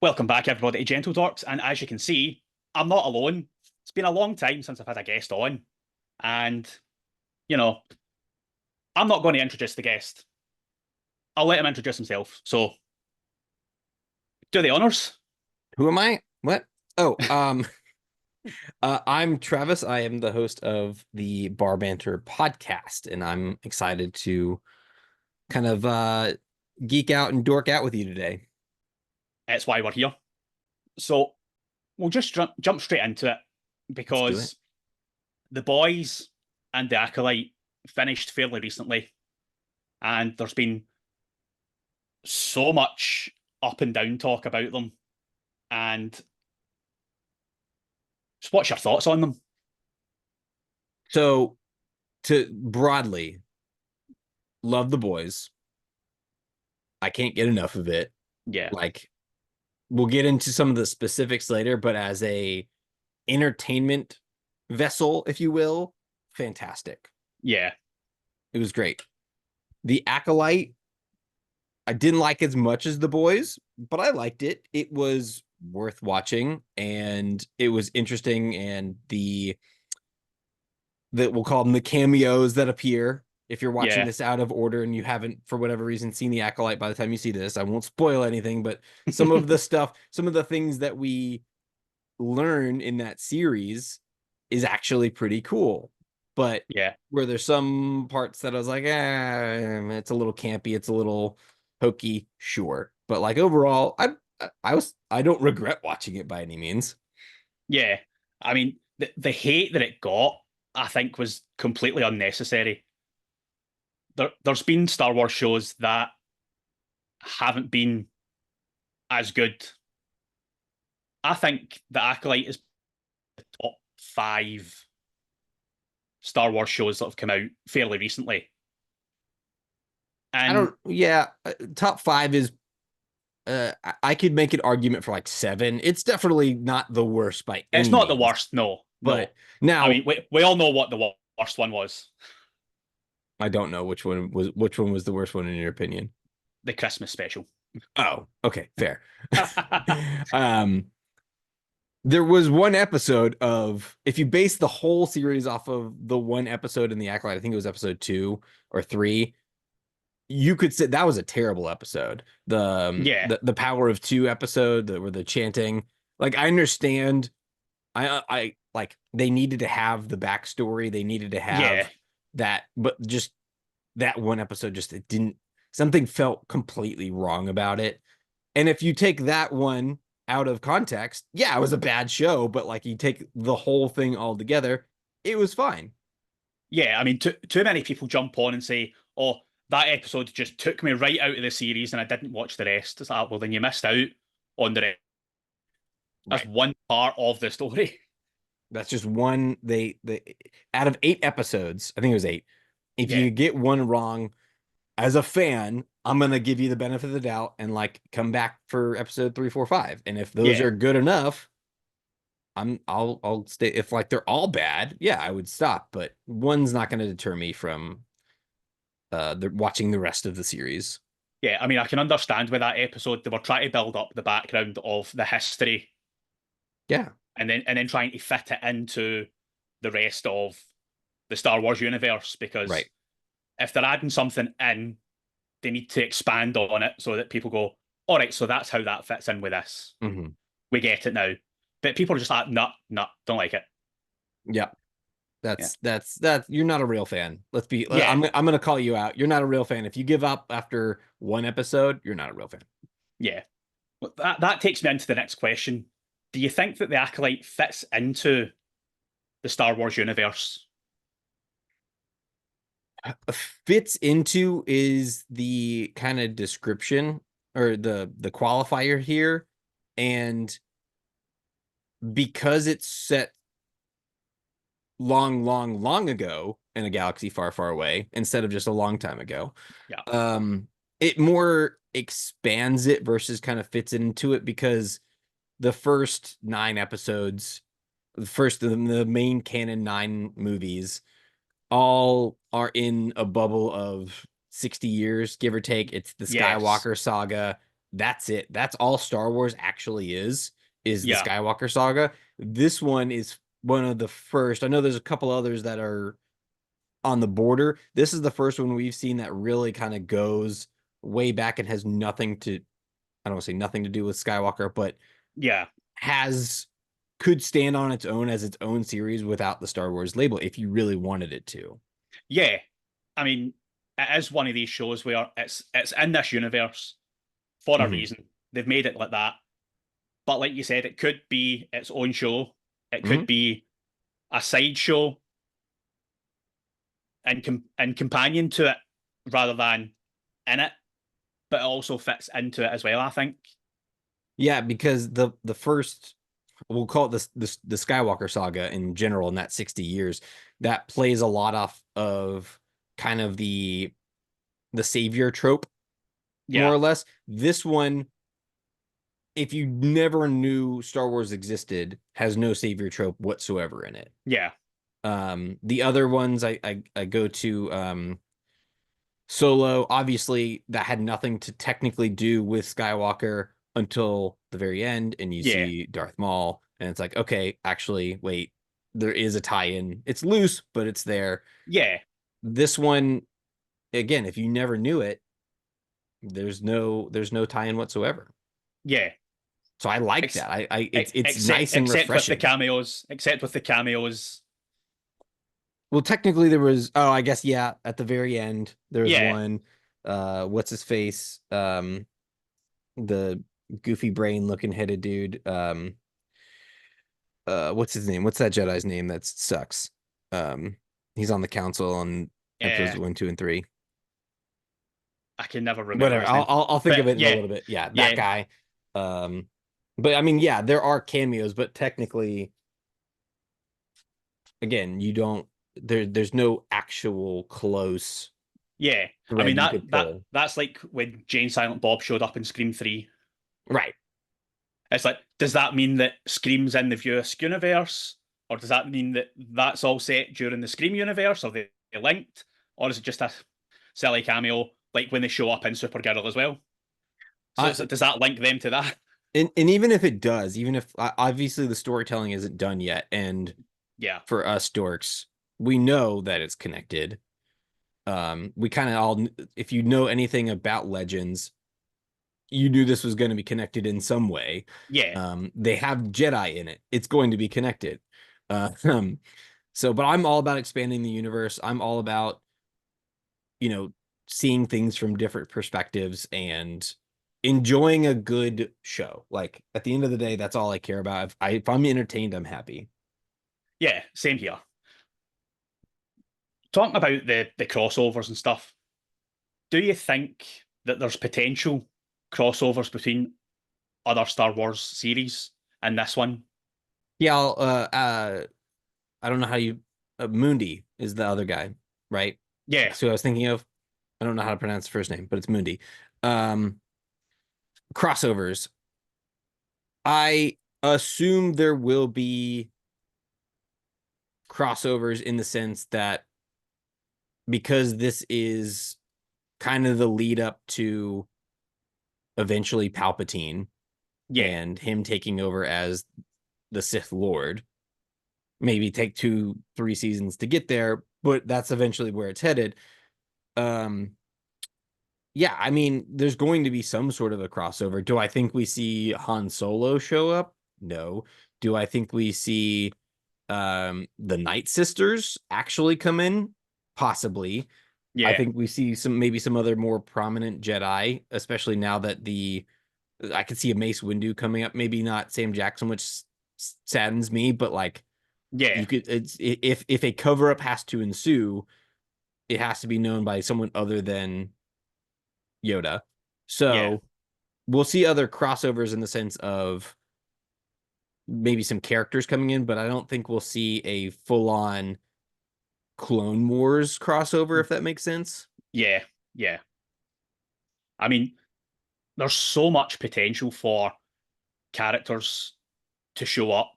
Welcome back, everybody, to Gentle Dorks. And as you can see, I'm not alone. It's been a long time since I've had a guest on. And, you know, I'm not going to introduce the guest. I'll let him introduce himself. So, do the honors. Who am I? What? Oh, I'm Travis. I am the host of the Bar Banter podcast, and I'm excited to kind of geek out and dork out with you today. That's why we're here. So, we'll just jump straight into it Let's do it. because the boys and the Acolyte finished fairly recently. And there's been so much up and down talk about them. And just what's your thoughts on them? So, to broadly, love the boys. I can't get enough of it. Yeah. Like, we'll get into some of the specifics later, but as a entertainment vessel, if you will, fantastic. Yeah. It was great. The Acolyte, I didn't like as much as the boys, but I liked it. It was worth watching and it was interesting. And the that we'll call them the cameos that appear. If you're watching Yeah. this out of order and you haven't, for whatever reason, seen the Acolyte by the time you see this, I won't spoil anything, but some of the stuff, some of the things that we learn in that series is actually pretty cool. But Yeah. where there's some parts that I was like, it's a little campy, it's a little hokey, sure. But like overall, I don't regret watching it by any means. Yeah. I mean, the hate that it got, I think, was completely unnecessary. There's been Star Wars shows that haven't been as good. I think The Acolyte is the top five Star Wars shows that have come out fairly recently. I And don't, yeah, top five is I could make an argument for like seven. It's definitely not the worst by it's any not the means. worst, no, no. But I now mean, we all know what the worst one was. I don't know which one was the worst one in your opinion. The Christmas special. Oh, okay, fair. um, there was one episode of if you base the whole series off of the one episode in the Acolyte, I think it was episode 2 or 3. You could say that was a terrible episode. The Yeah. the Power of Two episode, where the chanting. Like I understand, I like they needed to have the backstory, they needed to Yeah. have that, but just that one episode just it didn't. Something felt completely wrong about it. And if you take that one out of context, yeah, it was a bad show, but like you take the whole thing all together, it was fine. Yeah, I mean, too many people jump on and say, "Oh, that episode just took me right out of the series, and I didn't watch the rest." It's like, well, then you missed out on the rest. That's Right. one part of the story. That's just one. They out of 8 episodes, I think it was 8. If Yeah, you get one wrong as a fan, I'm gonna give you the benefit of the doubt and like come back for episode 3, 4, 5. And if those yeah, are good enough, I'll stay. If like they're all bad, yeah, I would stop. But one's not gonna deter me from watching the rest of the series. yeah. I mean, I can understand with that episode they were trying to build up the background of the history, Yeah. and then trying to fit it into the rest of the Star Wars universe. Because Right. if they're adding something in, they need to expand on it so that people go, "All right, so that's how that fits in with this. Hmm. We get it now." But people are just like, "No, no, don't like it." Yeah. Yeah. That's you're not a real fan. Let's be Yeah, I'm gonna call you out. You're not a real fan. If you give up after one episode, you're not a real fan. yeah. Well, that takes me into the next question. Do you think that the Acolyte fits into the Star Wars universe? Fits into is the kind of description or the qualifier here. And because it's set long, long, long ago in a galaxy far, far away, instead of just a long time ago, Yeah. um, it more expands it versus kind of fits into it because the first 9 episodes, the main canon 9 movies, all are in a bubble of 60 years, give or take. It's the Yes. Skywalker saga. that's it. That's all Star Wars actually is the Yeah, Skywalker saga. This one is one of the first. I know there's a couple others that are on the border. This is the first one we've seen that really kind of goes way back and has nothing to, I don't want to say nothing to do with Skywalker, but yeah, has could stand on its own as its own series without the Star Wars label if you really wanted it to. yeah. I mean, it is one of these shows where it's in this universe for a Mm-hmm. reason. They've made it like that. But like you said, it could be its own show. It Mm-hmm. could be a side show and companion to it rather than in it, but it also fits into it as well, I think. Yeah, because the first, we'll call it the Skywalker saga in general in that 60 years, that plays a lot off of kind of the savior trope, more Yeah, or less. This one, if you never knew Star Wars existed, has no savior trope whatsoever in it. yeah, The other ones I go to Solo, obviously that had nothing to technically do with Skywalker until the very end, and you yeah, see Darth Maul, and it's like, okay, actually, wait, there is a tie-in. It's loose, but it's there. yeah, This one, again, if you never knew it, there's no tie-in whatsoever. yeah. So I like Ex that. It's except nice and with the refreshing. cameos, except with the cameos. Well, technically there was, oh, I guess yeah, at the very end there was Yeah, one. What's his face? The goofy brain looking headed dude. What's his name? What's that Jedi's name that sucks? Um, he's on the council on episodes yeah. 1, 2, and 3. I can never remember Whatever. his I'll name. I'll, I'll think of But it in a yeah, little bit. Yeah, that yeah, guy. Um, but I mean, yeah, there are cameos, but technically, again, you don't. There's no actual close yeah. I mean thread you could pull. that's like when Jane Silent Bob showed up in Scream 3. Right. It's like, does that mean that Scream's in the Viewisk universe? Or does that mean that that's all set during the Scream universe? Are they linked? Or is it just a silly cameo, like when they show up in Supergirl as well? So I does that link them to that? and even if it does, even if obviously the storytelling isn't done yet, and Yeah, for us dorks, we know that it's connected. We kind of all, if you know anything about Legends, you knew this was going to be connected in some way. yeah, They have Jedi in it. It's going to be connected. Uh, um, so, but I'm all about expanding the universe. I'm all about, you know, seeing things from different perspectives and enjoying a good show. Like at the end of the day, that's all I care about. If I'm entertained, I'm happy. yeah. Same here. Talking about the crossovers and stuff, do you think that there's potential crossovers between other Star Wars series and this one? Yeah, I don't know how you, Mundi is the other guy, right? Yeah, That's who I was thinking of. I don't know how to pronounce the first name, but it's Mundi. Um, Crossovers. I assume there will be crossovers in the sense that because this is kind of the lead up to eventually Palpatine yeah, and him taking over as the Sith Lord. Maybe take 2, 3 seasons to get there, but that's eventually where it's headed. Um, yeah, I mean, there's going to be some sort of a crossover. Do I think we see Han Solo show up? No. Do I think we see the Night Sisters actually come in? Possibly. I yeah, think we see maybe some other more prominent Jedi, especially now that I could see a Mace Windu coming up. Maybe not Sam Jackson, which saddens me, but like yeah, you could, it's if a cover up has to ensue, it has to be known by someone other than Yoda. yeah, So we'll see other crossovers in the sense of maybe some characters coming in, but I don't think we'll see a full on Clone Wars crossover, if that makes sense. yeah, yeah. I mean, there's so much potential for characters to show up,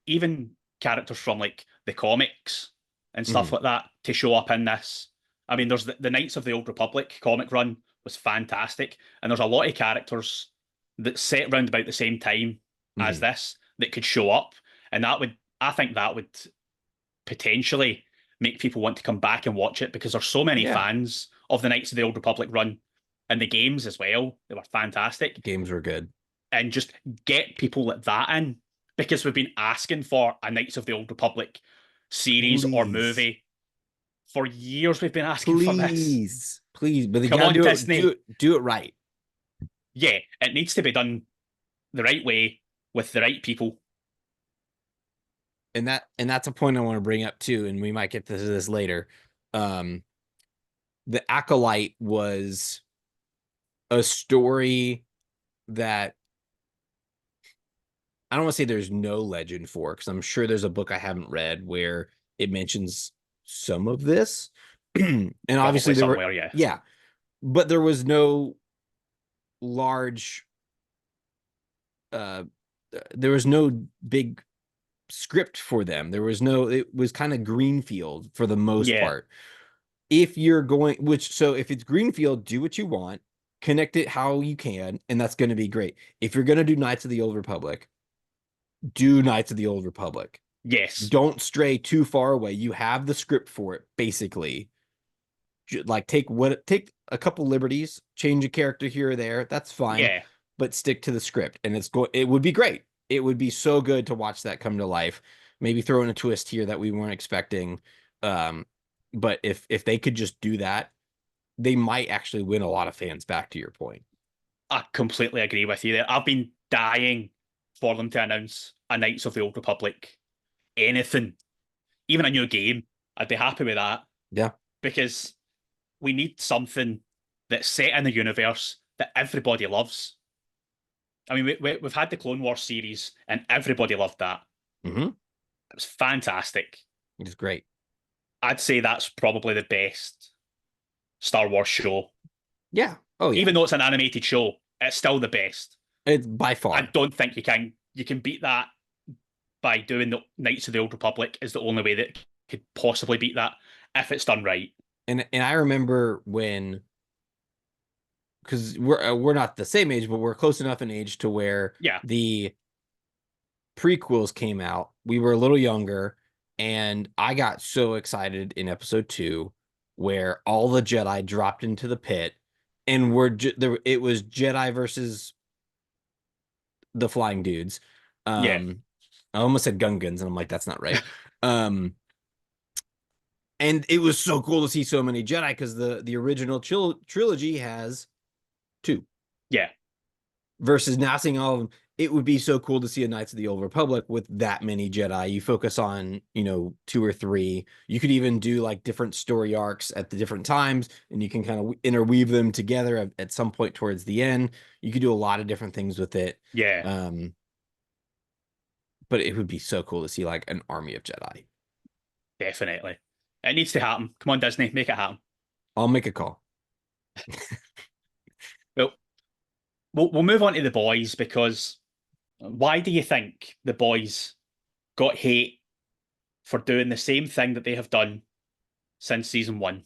even characters from like the comics and stuff Mhm. like that to show up in this. I mean, there's the Knights of the Old Republic comic run was fantastic. And there's a lot of characters that set round about the same time as Mhm. this that could show up. And I think that would potentially make people want to come back and watch it because there's so many Yeah, fans of the Knights of the Old Republic run and the games as well. They were fantastic. games were good. And just get people like that in because we've been asking for a Knights of the Old Republic series or Please, movie for years. We've been asking for this. please, please, but they Come gotta on, do it, Disney. do it right. Yeah, it needs to be done the right way with the right people. And that's a point I want to bring up too, and we might get to this later. Um, the Acolyte was a story that I don't want to say there's no legend for, because I'm sure there's a book I haven't read where it mentions some of this. And obviously Probably there were, somewhere, yeah. yeah, but there was no large uh there was no big script for them. There was no, it was kind of greenfield for the most Yeah, part. If you're going, which, so if it's greenfield, do what you want, connect it how you can, and that's going to be great. If you're going to do Knights of the Old Republic, do Knights of the Old Republic. yes, Don't stray too far away. You have the script for it, basically. Like take a couple liberties, change a character here or there. That's fine, yeah. but stick to the script, and it would be great. It would be so good to watch that come to life. Maybe throw in a twist here that we weren't expecting. Um, but if they could just do that, they might actually win a lot of fans back, to your point. I completely agree with you there. I've been dying for them to announce a Knights of the Old Republic. Anything, even a new game, I'd be happy with that Yeah. because we need something that's set in the universe that everybody loves. I mean, we've had the Clone Wars series and everybody loved that. Mm-hmm. It was fantastic. It's great. I'd say that's probably the best Star Wars show. Yeah. Oh yeah. Even though it's an animated show, it's still the best. It's by I far. don't think you can beat that by doing the Knights of the Old Republic is the only way that could possibly beat that if it's done right. And I remember when, because we're not the same age, but we're close enough in age to where Yeah, the prequels came out. We were a little younger, and I got so excited in episode 2 where all the Jedi dropped into the pit, and there it was Jedi versus the flying dudes. yeah, I almost said Gungans, and I'm like, that's not right. Um, and it was so cool to see so many Jedi, because the original trilogy has 2, yeah, versus now seeing all of them. It would be so cool to see a Knights of the Old Republic with that many Jedi. You focus on, 2 or 3. You could even do like different story arcs at the different times, and you can kind of interweave them together at some point towards the end. You could do a lot of different things with it. yeah, Um, but it would be so cool to see like an army of Jedi. definitely. It needs to happen. Come on, Disney, make it happen. I'll make a call. Well, we'll move on to the boys because why do you think the boys got hate for doing the same thing that they have done since season one?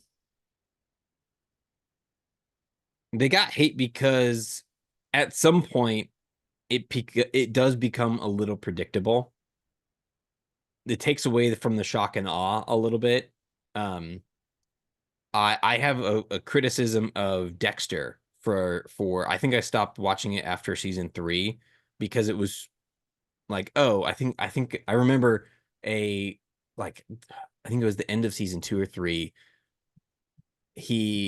They got hate because at some point it does become a little predictable. It takes away from the shock and awe a little bit. Um, I have a criticism of Dexter for I think I stopped watching it after season 3 because it was like, oh, I think I remember a like I think it was the end of season 2 or 3.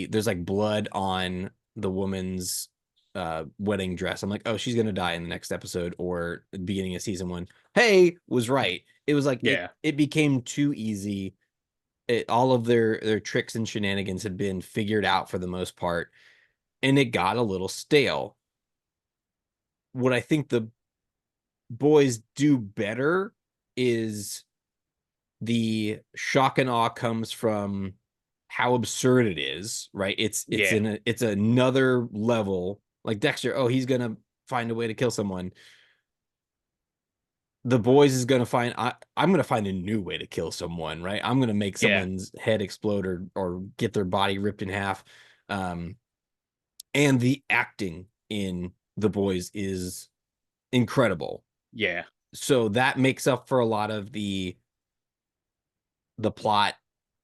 There's like blood on the woman's wedding dress. I'm like, oh, she's gonna die in the next episode or the beginning of season 1. Hey, was right. It was like Yeah, it became too easy. All of their tricks and shenanigans had been figured out for the most part, and it got a little stale. What I think the boys do better is the shock and awe comes from how absurd it is, right? yeah, It's another level. Like Dexter, oh, he's gonna find a way to kill someone. The boys is gonna I'm gonna find a new way to kill someone, right? I'm gonna make yeah, someone's head explode or get their body ripped in half. Um, And the acting in The Boys is incredible. Yeah. So that makes up for a lot of the plot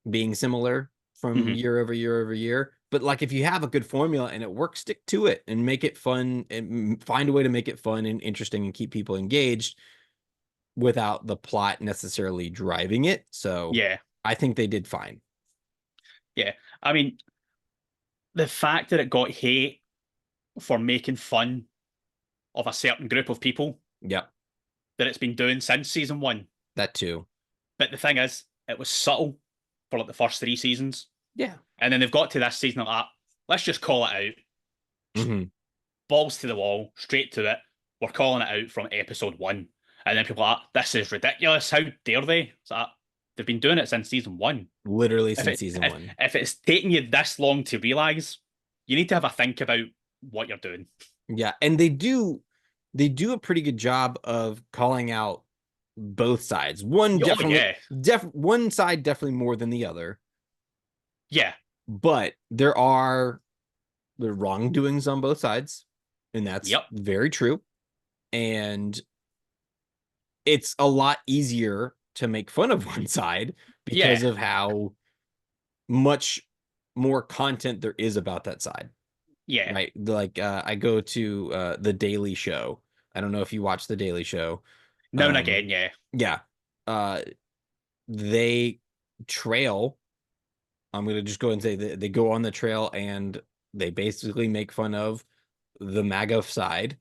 being similar from Hmm. year over year over year. But like if you have a good formula and it works, stick to it and make it fun and find a way to make it fun and interesting and keep people engaged without the plot necessarily driving it. So Yeah. I think they did fine. Yeah. I mean, the fact that it got hate for making fun of a certain group of people Yep, that it's been doing since season one. that too. But the thing is, it was subtle for like the first three seasons. Yeah. And then they've got to this season like, let's just call it out. Mm-hmm. Balls to the wall, straight to it. We're calling it out from episode one. And then people are like, this is ridiculous. How dare they? It's like, they've been doing it since season one. Literally If since it season if, one. if it's taking you this long to realize, you need to have a think about what you're doing. Yeah, and they do a pretty good job of calling out both sides. Oh yeah, One side definitely more than the other, yeah, but there are the wrongdoings on both sides, and that's yep, very true. And it's a lot easier to make fun of one side yeah. because of how much more content there is about that side. Yeah. Right. Like I go to the Daily Show. I don't know if you watch the Daily Show. Now and Um again, yeah. yeah. Uh they trail. I'm gonna just go and say that they go on the trail and they basically make fun of the MAGA side,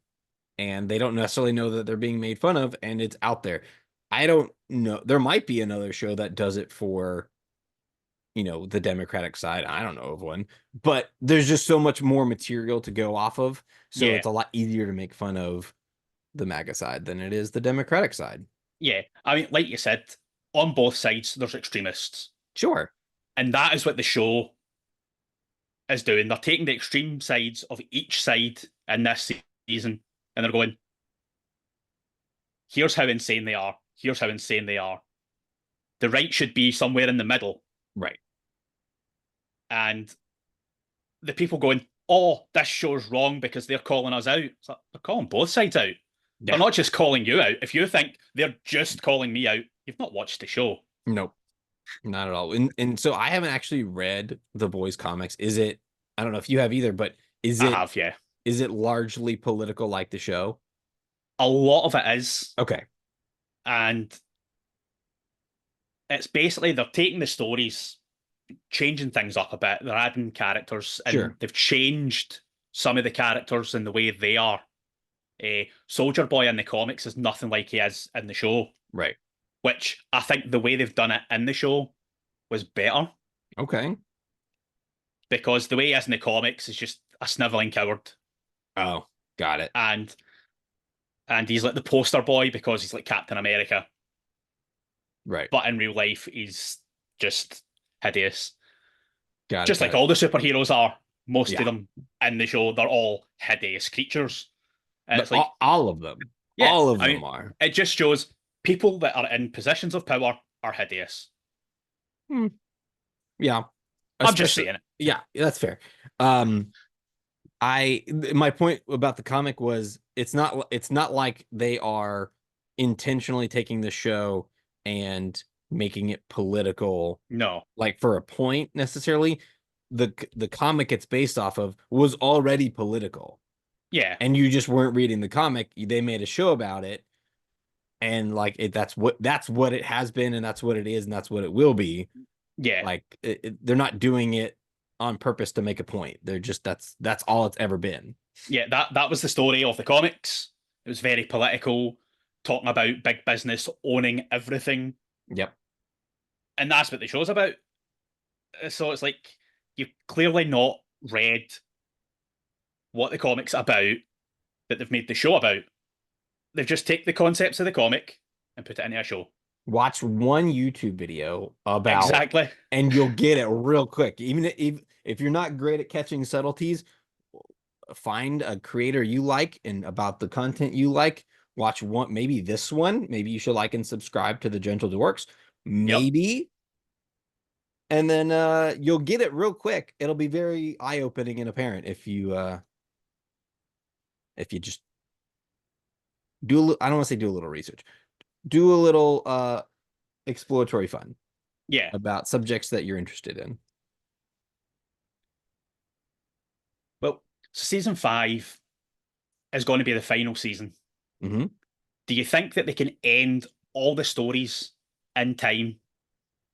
and they don't necessarily know that they're being made fun of, and it's out there. I don't know. There might be another show that does it for, the Democratic side. I don't know of one, but there's just so much more material to go off of. So Yeah. it's a lot easier to make fun of the MAGA side than it is the Democratic side. Yeah. I mean, like you said, on both sides, there's extremists. Sure. And that is what the show is doing. They're taking the extreme sides of each side in this season and they're going, here's how insane they are. Here's how insane they are. The right should be somewhere in the middle. Right. And the people going, oh, this show's wrong because they're calling us out. It's like, they're calling both sides out. They're Yeah. not just calling you out. If you think they're just calling me out, you've not watched the show. Nope. Not at all. And so I haven't actually read the Boys comics. I don't know if you have either, but is I it have, yeah. is it largely political like the show? A lot of it is. Okay. And it's basically they're taking the stories, changing things up a bit. They're adding characters, and Sure. they've changed some of the characters and the way they are. Soldier Boy in the comics is nothing like he is in the show, Right. which I think the way they've done it in the show was better Okay. because the way he is in the comics is just a sniveling coward, Oh, got it. and he's like the poster boy because he's like Captain America, Right. but in real life he's just hideous. Got it. Just Got like it. all the superheroes are, most Yeah. of them in the show, they're all hideous creatures. And But it's like, all of them. yeah, All of I them mean, are. it just shows people that are in positions of power are hideous. Hmm. Yeah. I'm just Especially saying it. yeah, that's fair. Um my point about the comic was it's not like they are intentionally taking the show and making it political No. like for a point necessarily. The comic it's based off of was already political, Yeah. and you just weren't reading the comic. They made a show about it, and like that's what it has been, and that's what it is, and that's what it will be. Yeah. Like they're not doing it on purpose to make a point. They're just that's all it's ever been. Yeah. That was the story of the comics. It was very political, talking about big business owning everything. Yep. And that's what the show's about. So it's like you've clearly not read what the comic's about that they've made the show about. They've just take the concepts of the comic and put it into a show. Watch one YouTube video about, Exactly. and you'll get it real quick. Even if you're not great at catching subtleties, find a creator you like and about the content you like. Watch one, maybe this one. Maybe you should like and subscribe to the Gentle Dorks. Yep. Maybe, And then you'll get it real quick. It'll be very eye-opening and apparent if you just I don't want to say do a little research. Do a little exploratory fun Yeah. about subjects that you're interested in. Well, so season 5 is going to be the final season. Mm-hmm. Do you think that they can end all the stories in time,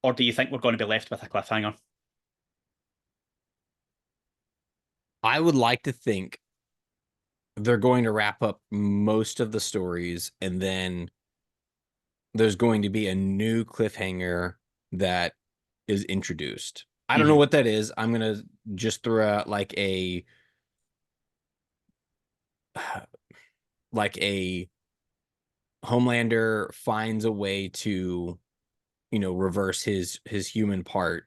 or do you think we're going to be left with a cliffhanger? I would like to think they're going to wrap up most of the stories, and then there's going to be a new cliffhanger that is introduced. I don't know Hmm. what that is. I'm gonna just throw out like a Homelander finds a way to, reverse his human part.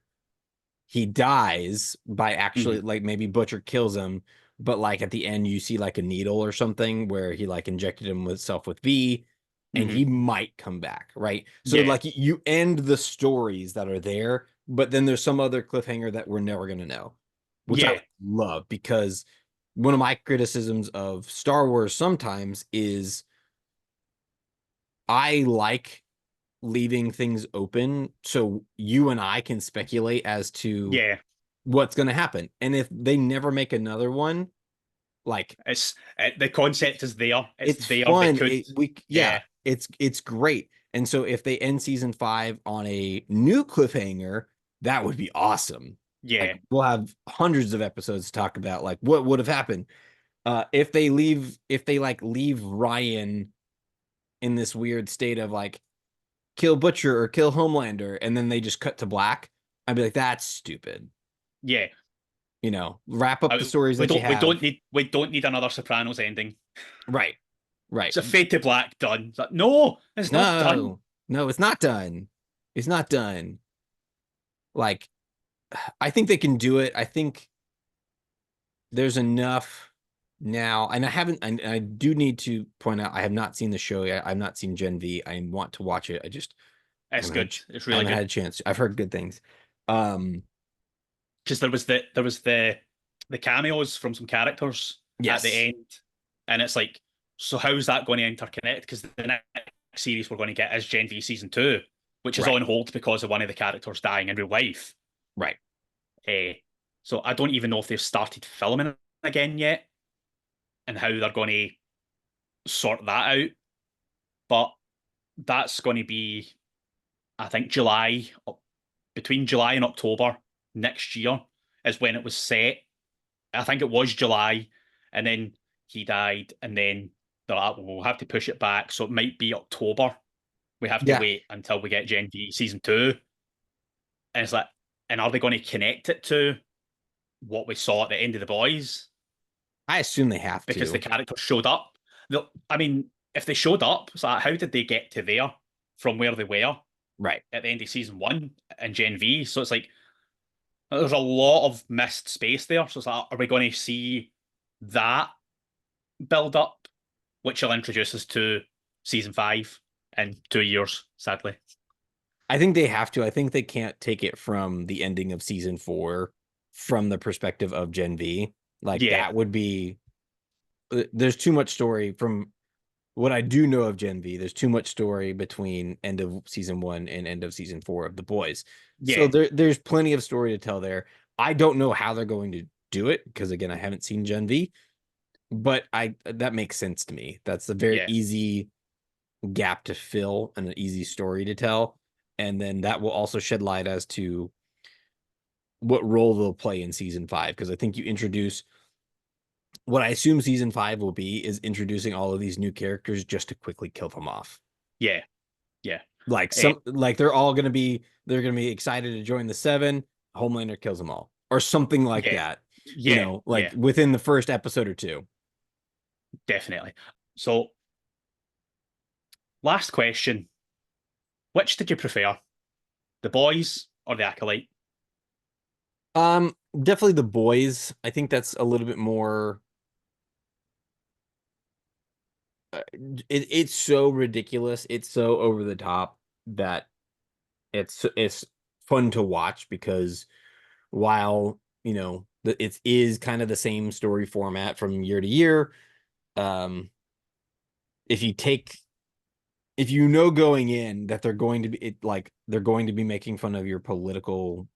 He dies by actually, Hmm. like, maybe Butcher kills him, but like at the end you see like a needle or something where he like injected himself with V, and Hmm. he might come back, right? So Yeah. like you end the stories that are there, but then there's some other cliffhanger that we're never going to know, which I Yeah. would love, because one of my criticisms of Star Wars sometimes is I like leaving things open so you and I can speculate as to Yeah. what's going to happen. And if they never make another one, like, The concept is there. It's it's there. They fun. could. Yeah, Yeah. it's great. And so if they end season 5 on a new cliffhanger, that would be awesome. Like Yeah. we'll have hundreds of episodes to talk about like what would have happened. If they leave Ryan in this weird state of like kill Butcher or kill Homelander, and then they just cut to black, I'd be like, that's stupid. Yeah. Wrap up the stories We that you don't. We have. don't need. We don't need another Sopranos ending. Right. Right. It's a fade to black done. It's like, no, it's not done. No, no, it's not done. It's not done. Like, I think they can do it. I think there's enough now, and I haven't, and I do need to point out, I have not seen the show yet. I've not seen Gen V. I want to watch it. I just It's good. It's I really haven't had good. a chance. I've heard good things. Um, Because there was the cameos from some characters at the yes, end, and it's like, so how's that going to interconnect? Because the next series we're going to get is Gen V season 2, which is right, on hold because of one of the characters dying in real life. right. Eh, so I don't even know if they've started filming again yet, and how they're going to sort that out. But that's going to be, I think, between July and October next year is when it was set. I think it was July, and then he died, and then they're like, well, we'll have to push it back. So it might be October. We have to Yeah, wait until we get Gen V season 2. And it's like, and are they going to connect it to what we saw at the end of the boys? I assume they have Because the to. characters showed up. I mean, if they showed up, so how did they get to there from where they were Right. at the end of season 1 and Gen V? So it's like there's a lot of missed space there. So it's like, are we going to see that build up, which will introduce us to season 5 in 2 years, sadly? I think they have to. I think they can't take it from the ending of season 4 from the perspective of Gen V. Like Yeah, that would be there's too much story from what I do know of Gen V. There's too much story between end of season 1 and end of season 4 of The Boys. So yeah, there's plenty of story to tell there. I don't know how they're going to do it because again, I haven't seen Gen V, but I that makes sense to me. That's a very yeah, easy gap to fill and an easy story to tell. And then that will also shed light as to what role they'll play in season 5. Because I think you introduce what I assume season 5 will be is introducing all of these new characters just to quickly kill them off. yeah, yeah. Like Eh, they're gonna be excited to join the seven. Homelander kills them all, or something like yeah, that. yeah, Like yeah, within the first episode or two. definitely. So, last question. Which did you prefer? The boys or the acolyte? Definitely the boys. I think that's a little bit more it's so ridiculous. It's so over the top that it's fun to watch because while, it is kind of the same story format from year to year, um, if you take if you know going in that they're going to be making fun of your politicalness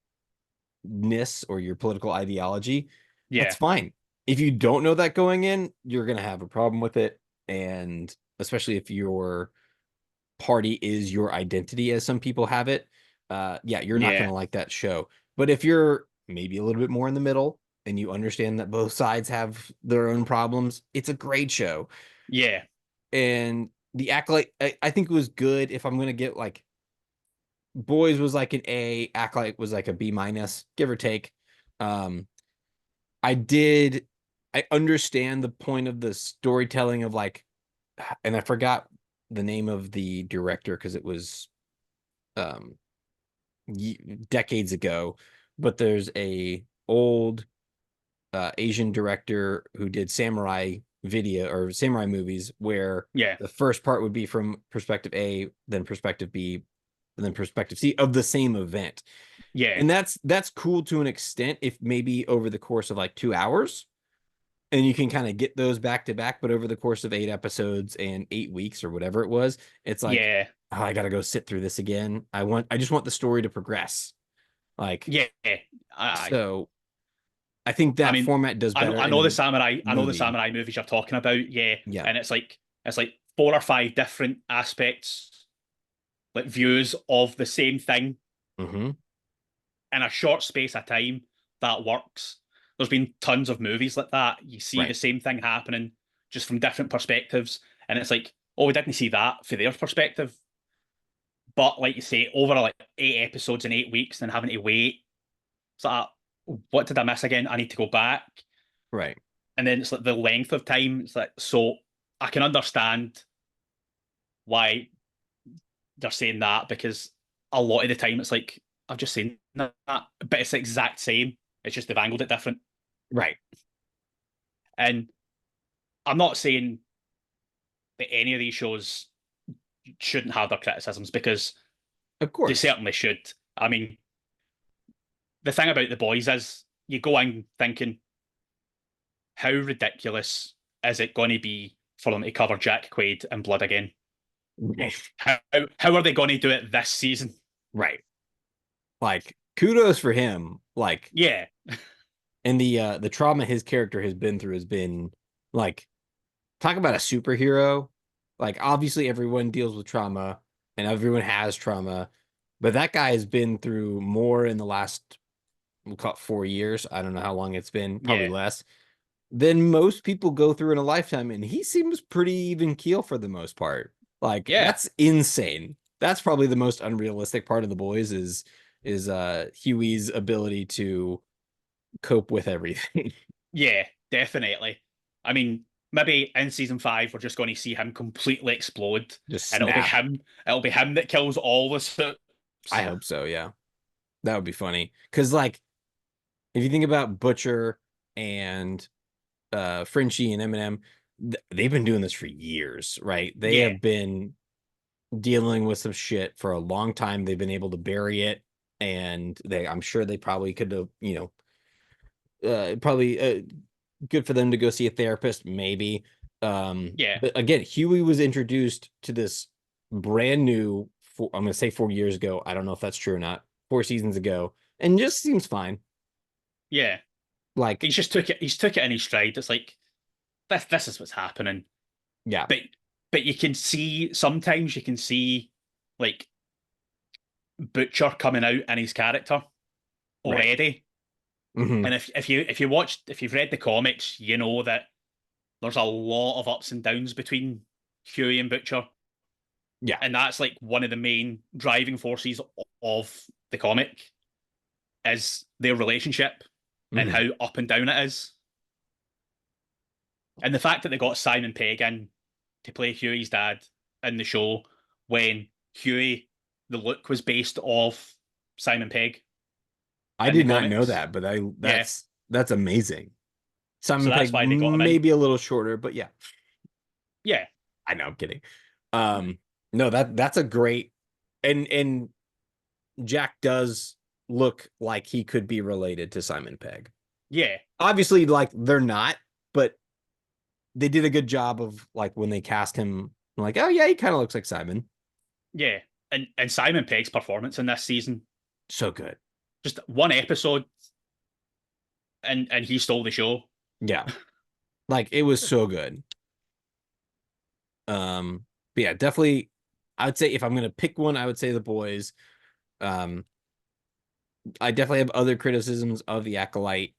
or your political ideology, that's Yeah, fine. If you don't know that going in, you're going to have a problem with it. And especially if your party is your identity, as some people have it, yeah, you're not going yeah, to like that show. But if you're maybe a little bit more in the middle and you understand that both sides have their own problems, it's a great show. yeah, And the Acolyte, I think it was good. If I'm going to get like Boys was like an A, Acolyte was like a B minus, give or take. Um, I did, I understand the point of the storytelling of like, and I forgot the name of the director because it was um decades ago, but there's a old Asian director who did samurai video or samurai movies where yeah, the first part would be from perspective A, then perspective B, and then perspective C of the same event. yeah, And that's cool to an extent if maybe over the course of like 2 hours and you can kind of get those back to back, but over the course of 8 episodes and 8 weeks or whatever it was, it's like, yeah, oh, I gotta go sit through this again. I just want the story to progress. Like, yeah. I, so I think I that mean, format does better I in know the a samurai, I know the movie. samurai movies you're talking about. Yeah, Yeah. and it's like 4 or 5 different aspects, like views of the same thing Mm-hmm. in a short space of time that works. There's been tons of movies like that. You see the Right. same thing happening just from different perspectives, and it's like, oh, we didn't see that for their perspective. But like you say, over like 8 episodes in 8 weeks and having to wait, it's like, what did I miss again? I need to go back. Right. And then it's like the length of time. It's like, so I can understand why they're saying that because a lot of the time it's like, I've just seen that, but it's the exact same. It's just they've angled it different. Right. And I'm not saying that any of these shows shouldn't have their criticisms because Of they course. certainly should. I mean, the thing about the boys is you go in thinking, how ridiculous is it going to be for them to cover Jack Quaid in Blood again? Right. How how are they going to do it this season? Right. Like, kudos for him. Like, Yeah, and the trauma his character has been through has been like, talk about a superhero. Like, obviously everyone deals with trauma and everyone has trauma, but that guy has been through more in the last, we'll call it 4 years. I don't know how long it's been, probably yeah, less, than most people go through in a lifetime. And he seems pretty even keel for the most part. Like, yeah, that's insane. That's probably the most unrealistic part of the boys is Huey's ability to cope with everything. yeah, definitely. I mean, maybe in season 5 we're just going to see him completely explode, Just and snap. It'll be him that kills all the Supes. I hope so, yeah. That would be funny. Cause like if you think about Butcher and Frenchie and Eminem, they've been doing this for years, right? They Yeah, have been dealing with some shit for a long time. They've been able to bury it, and I'm sure they probably could have, probably good for them to go see a therapist, maybe. yeah, But again, Huey was introduced to this brand new, I'm going to say 4 years ago. I don't know if that's true or not. 4 seasons ago, and just seems fine. yeah. Like, He's just took it. He's took it in his stride. It's like this is what's happening. yeah. But you can see sometimes you can see like Butcher coming out in his character Right. already. Hmm. And if you've read the comics, you know that there's a lot of ups and downs between Huey and Butcher, Yeah. and that's like one of the main driving forces of the comic is their relationship and Hmm. how up and down it is. And the fact that they got Simon Pegg in to play Huey's dad in the show when Huey, the look was based off Simon Pegg I in the did not know comics. that, but Yeah. that's amazing. So Simon that's Pegg why they got him in. maybe a little shorter, but yeah, Yeah. I know, I'm kidding. No, that's a great, and Jack does. look like he could be related to Simon Pegg. Yeah, Obviously, like they're not, but they did a good job of like when they cast him, like, oh yeah, he kind of looks like Simon. yeah. And Simon Pegg's performance in this season, So good. just one episode, and he stole the show. Yeah. Like it was so good. But yeah, definitely I would say if I'm gonna pick one, I would say the boys. Um, I definitely have other criticisms of the Acolyte,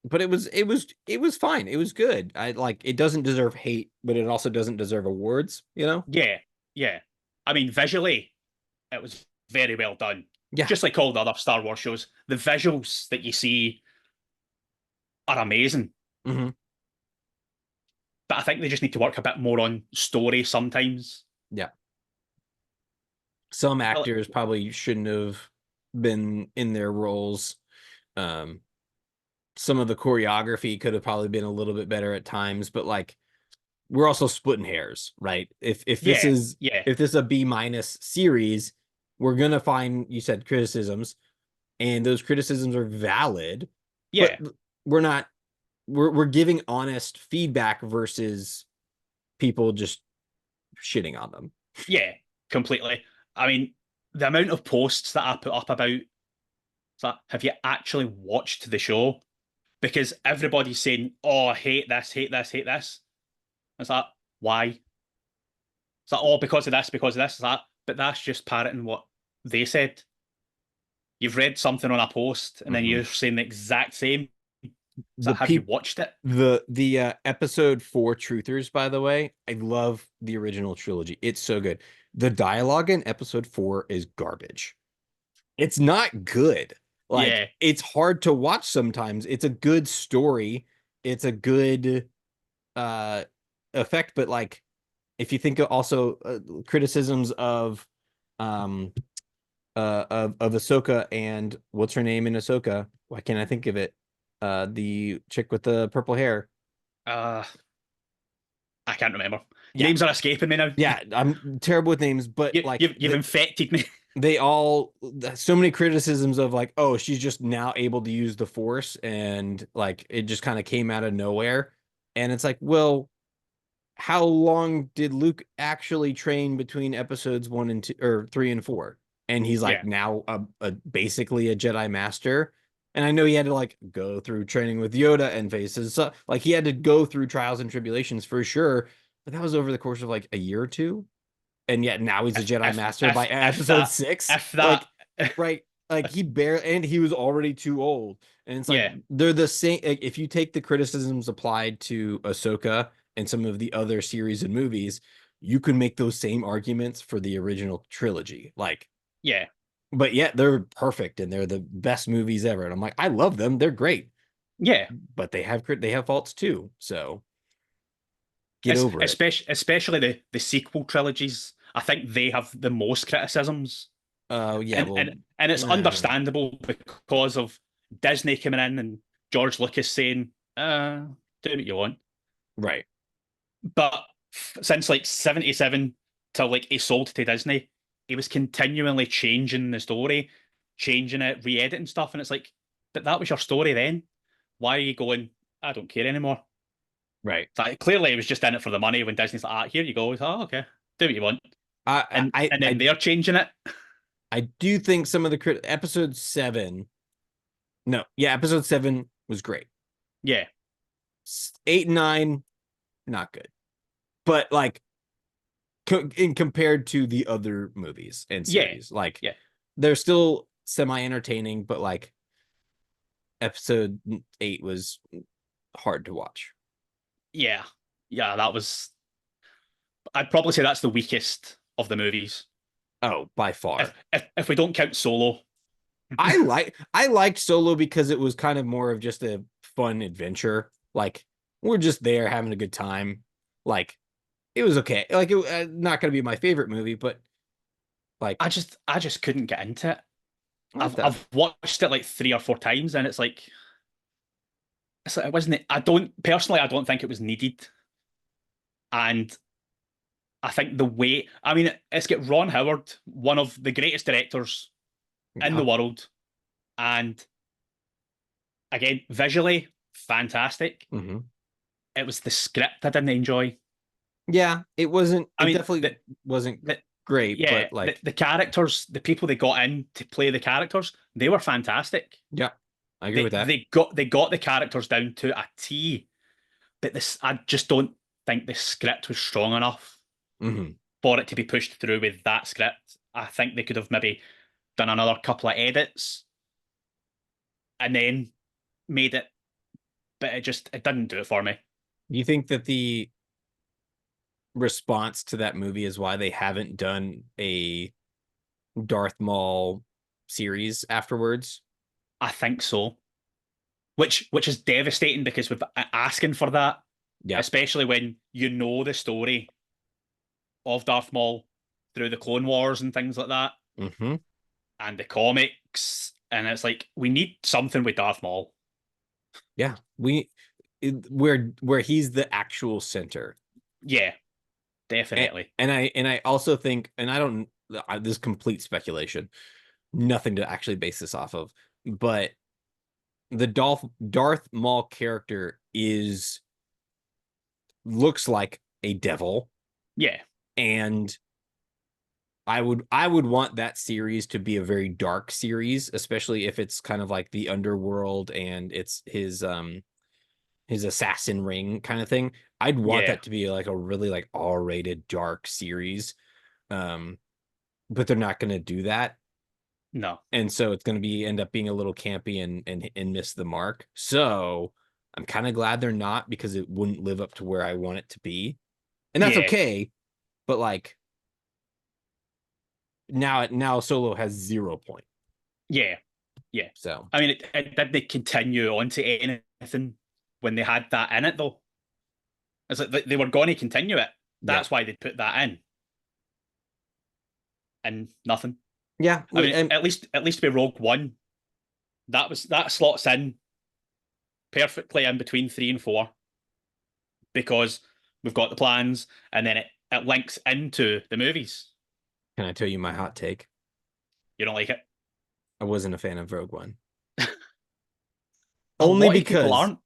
but it was fine. It was good. I like it doesn't deserve hate, but it also doesn't deserve awards, you know? Yeah, yeah. I mean, visually, it was very well done. Yeah. Just like all the other Star Wars shows, the visuals that you see are amazing. Hmm. But I think they just need to work a bit more on story sometimes. Yeah. Some Well, actors probably shouldn't have been in their roles. Um, some of the choreography could have probably been a little bit better at times, but like we're also splitting hairs, right? If this yeah, is yeah, if this is a B minus series, we're gonna find you said criticisms, and those criticisms are valid, but yeah, we're not we're giving honest feedback versus people just shitting on them. yeah, completely. I mean, the amount of posts that I put up about that, have you actually watched the show? Because everybody's saying, "Oh, I hate this, hate this, hate this." It's like, why? It's like, oh, because of this. It's like, but that's just parroting what they said. You've read something on a post, and then Mm-hmm. you're saying the exact same. It's The like, have you people watched it? the episode 4 truthers, by the way, I love the original trilogy. It's so good. The dialogue in episode 4 is garbage. It's not good. Like Yeah, it's hard to watch sometimes. It's a good story. It's a good uh effect, but like if you think of also criticisms um of Ahsoka and what's her name in Ahsoka? Why can't I think of it? The chick with the purple hair. uh, I can't remember. Yeah, Names are escaping me now. yeah, I'm terrible with names, but You, like you've infected me. they all so many criticisms of like, oh, she's just now able to use the force and like it just kind of came out of nowhere. And it's like, well, how long did Luke actually train between episodes 1 and 2 or 3 and 4? And he's like Yeah, now basically a Jedi master. And I know he had to like go through training with Yoda and faces. So like he had to go through trials and tribulations for sure. But that was over the course of like a year or two. And yet now he's a if Jedi if master by if if episode that 6. if that Like, right. Like he barely, and he was already too old. And it's like yeah, they're the same. Like, if you take the criticisms applied to Ahsoka and some of the other series and movies, you can make those same arguments for the original trilogy. Like, yeah, but yet they're perfect and they're the best movies ever. And I'm like, I love them. They're great, yeah. but they have faults too. So get over it. Especially the sequel trilogies. I think they have the most criticisms, Oh yeah, and well, and and it's understandable because of Disney coming in and George Lucas saying, "Do what you want." right. But since like '77 till like he sold to Disney, he was continually changing the story, changing it, re-editing stuff, and it's like, but that was your story then. Why are you going? I don't care anymore. Right. It's like, clearly, it was just in it for the money. When Disney's like, here you go. It's, oh, okay, do what you want, I and I and then I they're changing it. I do think some of the episode 7. No, yeah, episode 7 was great. Yeah, 8 and 9, not good. But like in compared to the other movies and yeah, series, like yeah, they're still semi entertaining, but like episode 8 was hard to watch. yeah, yeah. That was. I'd probably say that's the weakest of the movies. Oh, by If far. if we don't count Solo, I liked Solo because it was kind of more of just a fun adventure. Like we're just there having a good time. Like it was okay. Like it not going to be my favorite movie, but like I just couldn't get into it. that's I've tough. watched it like 3 or 4 times, and it's like it wasn't. I don't personally. I don't think it was needed, and I think the way. I mean, it's got Ron Howard, one of the greatest directors in Yeah. the world, And again, visually, fantastic. Mm-hmm. It was the script I didn't enjoy. Yeah, it wasn't. I It mean, definitely wasn't the great, yeah, but like, the characters, the people they got in to play the characters, they were fantastic. yeah, I agree with that. They got the characters down to a T, but this I just don't think the script was strong enough Mm-hmm. for it to be pushed through with that script. I think they could have maybe done another couple of edits and then made it, but it didn't do it for me. Do you think that the response to that movie is why they haven't done a Darth Maul series afterwards? I think so, which is devastating because we've been asking for that, Yeah. especially when you know the story of Darth Maul through the Clone Wars and things like that, Mm-hmm. and the comics, and it's like we need something with Darth Maul. Yeah. Where he's the actual center. Yeah, And, definitely. and I also think, and I don't, this is complete speculation, nothing to actually base this off of, but the Darth Maul character is looks like a devil, Yeah, and I would want that series to be a very dark series, especially if it's kind of like the underworld and it's his assassin ring kind of thing. I'd want yeah, that to be like a really like R-rated dark series. Um, but they're not going to do that. no, And so it's going to be end up being a little campy and miss the mark. So I'm kind of glad they're not, because it wouldn't live up to where I want it to be. And that's yeah, okay, but like now Solo has 0 point. yeah, yeah. So I mean, it didn't continue on to anything when they had that in it, though. It's like they were going to continue it. yeah. That's why they put that in, and nothing. Yeah, I mean, and at least with Rogue One, that slots in perfectly in between 3 and 4 because we've got the plans, and then it links into the movies. can I tell you my hot take? You don't like it? I wasn't a fan of Rogue One. A Only lot of people because, aren't.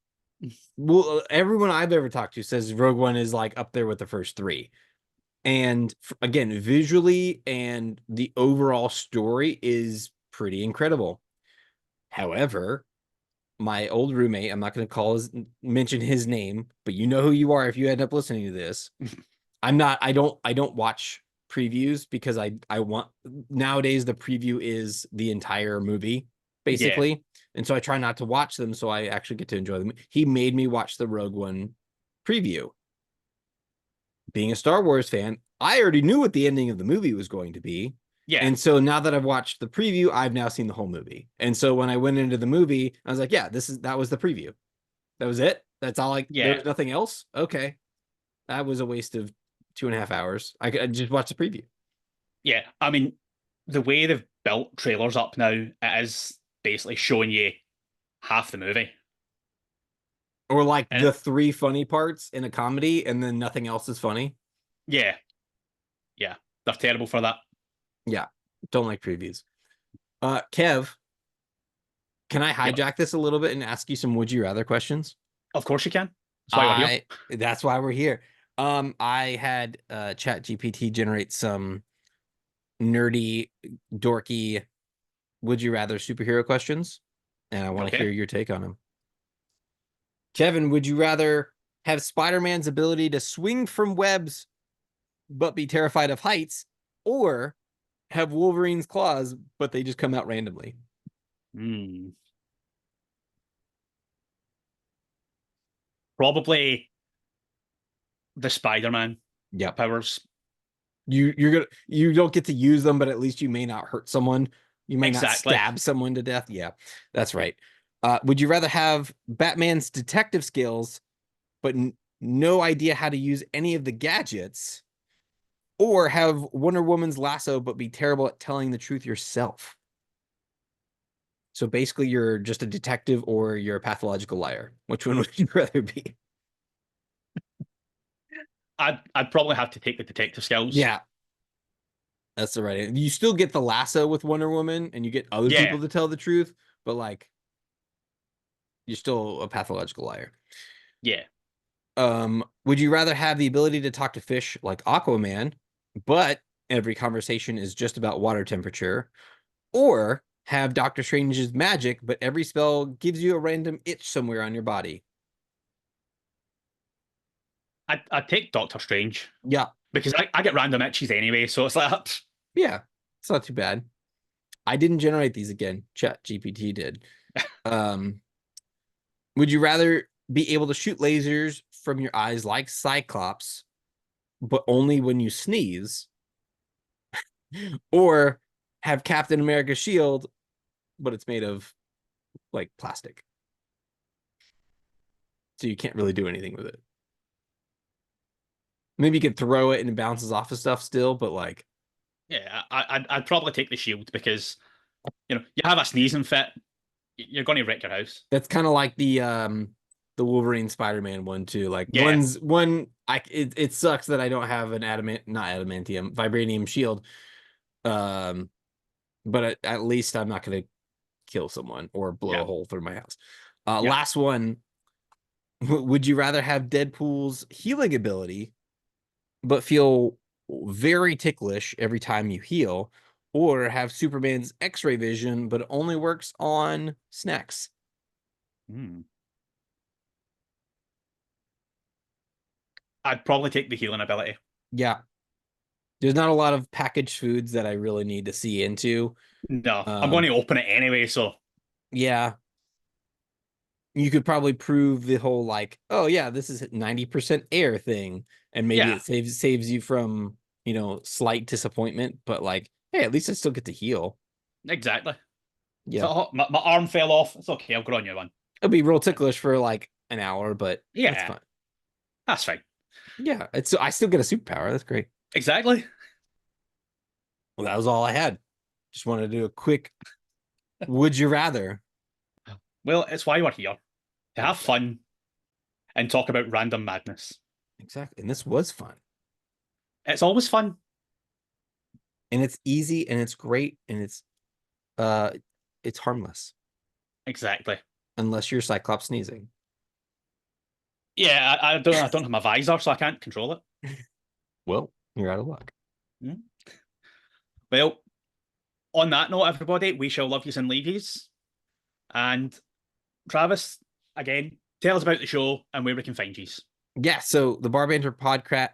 well, everyone I've ever talked to says Rogue One is like up there with the first three. And again, visually and the overall story is pretty incredible. However, my old roommate, I'm not going to mention his name, but you know who you are if you end up listening to this. I don't watch previews because I want, nowadays the preview is the entire movie Yeah, basically. And so I try not to watch them so I actually get to enjoy them. He made me watch the Rogue One preview. Being a Star Wars fan, I already knew what the ending of the movie was going to be. yeah, And so now that I've watched the preview, I've now seen the whole movie. And so when I went into the movie, I was like, yeah, that was the preview. That was it. That's all there yeah, was nothing else. Okay. That was a waste of 2.5 hours. I just watched the preview. yeah. I mean, the way they've built trailers up now, it is basically showing you half the movie. Or like And the three funny parts in a comedy and then nothing else is funny. yeah, yeah, they're terrible for that. Yeah. Don't like previews. Kev, can I Yep, hijack this a little bit and ask you some would you rather questions? of course you can. That's why we're here. I That's why we're here. I had Chat GPT generate some nerdy, dorky, would you rather superhero questions, and I want to hear Okay. your take on them. Kevin, would you rather have Spider-Man's ability to swing from webs but be terrified of heights, or have Wolverine's claws but they just come out randomly? Hmm. Probably the Spider-Man Yep. powers. You don't get to use them, but at least you may not hurt someone. You may not Exactly. stab someone to death. Yeah, that's right. Would you rather have Batman's detective skills, but no idea how to use any of the gadgets, or have Wonder Woman's lasso, but be terrible at telling the truth yourself? So basically, you're just a detective or you're a pathological liar. Which one would you rather be? I'd probably have to take the detective skills. Yeah, that's the right. You still get the lasso with Wonder Woman, and you get other Yeah, people to tell the truth, but like you're still a pathological liar. Yeah. Would you rather have the ability to talk to fish like Aquaman, but every conversation is just about water temperature, or have Doctor Strange's magic, but every spell gives you a random itch somewhere on your body? I'd take Doctor Strange Yeah, because I get random itches anyway, so it's like, yeah, it's not too bad. I didn't generate these again. Chat GPT did. Um, would you rather be able to shoot lasers from your eyes like Cyclops, but only when you sneeze, or have Captain America's shield, but it's made of like plastic, so you can't really do anything with it? Maybe you could throw it and it bounces off of stuff still, but like yeah, I'd probably take the shield because you have a sneezing fit, you're going to wreck your house. that's kind of like the Wolverine Spider-Man one too. Like Yeah, it sucks that I don't have an not adamantium, vibranium shield. Um, but at least I'm not gonna kill someone or blow yeah. a hole through my house. Yeah. Last one. Would you rather have Deadpool's healing ability, but feel very ticklish every time you heal, or have Superman's X-ray vision, but it only works on snacks? Hmm. I'd probably take the healing ability. Yeah, there's not a lot of packaged foods that I really need to see into. No, I'm going Um, to open it anyway, so yeah, you could probably prove the whole like, oh yeah, this is 90% air thing, and maybe yeah, it saves you from slight disappointment. But like, hey, at least I still get to heal. exactly. So Yeah, oh, my arm fell off. It's okay, I'll grow a new one. it'll be real ticklish for like an hour, but that's Yeah, fine. that's fine. Yeah, it's I still get a superpower. That's great. Exactly. Well, that was all I had. Just wanted to do a quick would you rather. Well, it's why we're here to have Exactly. fun and talk about random madness. Exactly. And this was fun. It's always fun. And it's easy and it's great and uh it's harmless Exactly. unless you're Cyclops sneezing. Yeah, I don't have my visor, so I can't control it. Well, you're out of luck. Hmm. Well, on that note, everybody, we shall love yous and leave yous. And Travis, again, tell us about the show and where we can find yous. Yeah, so the Bar Banter podcast,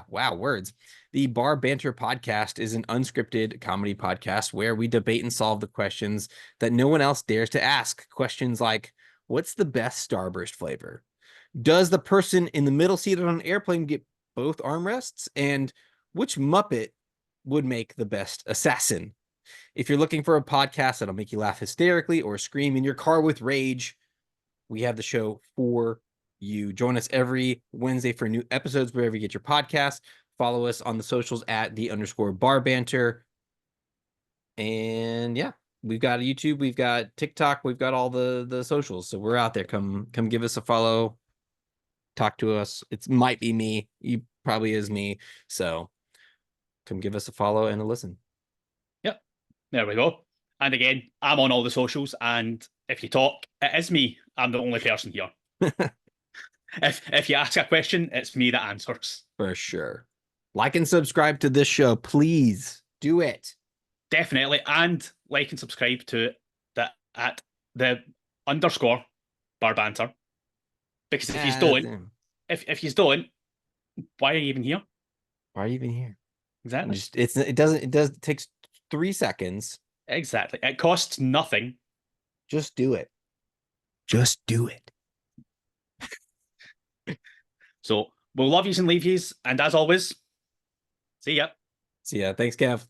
wow, words. The Bar Banter podcast is an unscripted comedy podcast where we debate and solve the questions that no one else dares to ask. Questions like, what's the best Starburst flavor? Does the person in the middle seat on an airplane get both armrests? And which Muppet would make the best assassin? If you're looking for a podcast that'll make you laugh hysterically or scream in your car with rage, we have the show for you. Join us every Wednesday for new episodes wherever you get your podcast. Follow us on the socials at _bar banter. And yeah, we've got a YouTube, we've got TikTok, we've got all the socials. So we're out there. Come give us a follow. Talk to us. It might be me. You probably is me. So come give us a follow and a listen. Yep, there we go. And again, I'm on all the socials, and if you talk, it is me. I'm the only person here. If you ask a question, it's me that answers. For sure. Like and subscribe to this show. Please do it. Definitely. And like and subscribe to that at the underscore bar banter. Because if you Yeah. don't, if you don't, why are you even here? Why are you even here? Exactly. Just it takes 3 seconds. Exactly. It costs nothing. Just do it. Just do it. So we'll love yous and leave yous. And as always, see ya. See ya. Thanks, Kev.